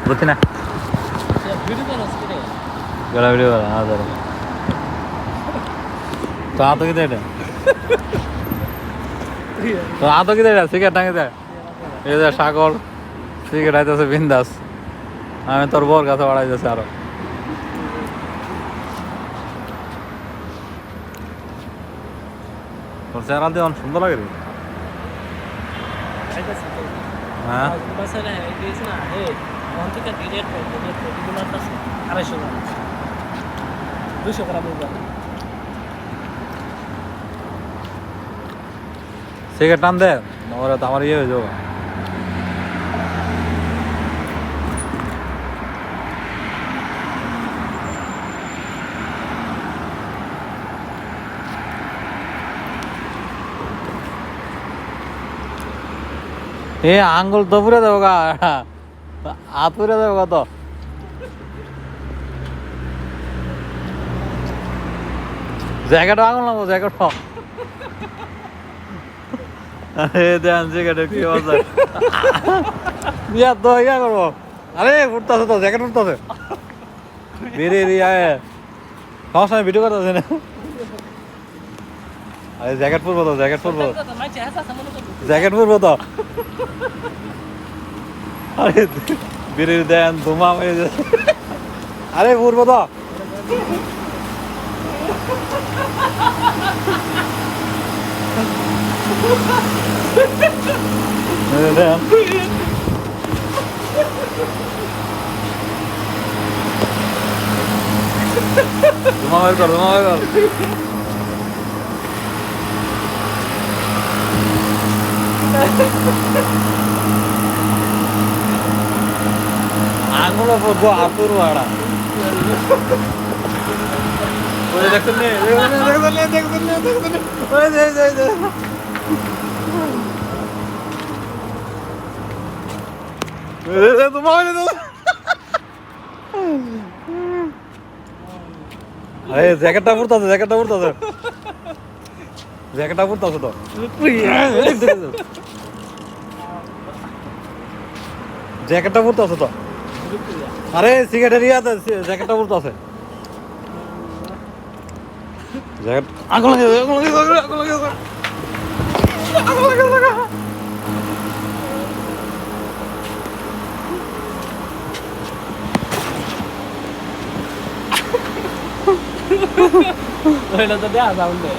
বুঝছি না গলা ভিডিও করা হ্যাঁ ধরো তো আত কি দেয় তো আত কি দেয় সিগারেট টাঙে দেয় এই যে সাগর সিগারেট আইতেছে বিন্দাস আমি তোর বর কাছে বাড়াইতেছে আরো তোর চেহারা দিয়ে অনেক সুন্দর লাগে রে হ্যাঁ সিগারেট টান দে ওরা তো আমার ইয়ে হয়ে যাবো এ আঙ্গুল তো পুরে দেবো গা হাত পুরে দেবো গা তো জ্যাকেটও আঙুল নেবো জ্যাকেট আরে দেন জ্যাকেটের কি অবস্থা ইয়া তো ইয়া করবো আরে উঠতেছে তো জ্যাকেট উঠতেছে বেরে রিয়া সমস্যা ভিডিও করতেছে না আরে জ্যাকেট পরবো তো জ্যাকেট পরবো জ্যাকেট পরবো তো আরে বেরে দেন ধুমা হয়ে যায় আরে পরবো তো ধুমা বের কর ধুমা বের কর আঙুলো পড়বো আতুর ভাড়া দেখুন আরে জ্যাকেটটা পড়তেছে জ্যাকেটটা পড়তেছে জ্যাকেটটা পড়তেছে তো জ্যাকেটটা পড়তেছে তো আরে সিগারেটের ইয়াতে জ্যাকেটটা পড়তেছে জ্যাকেট আগুন লাগে আগুন লাগে আগুন লাগে আগুন লাগে ওইটা তো দেয়া যাবে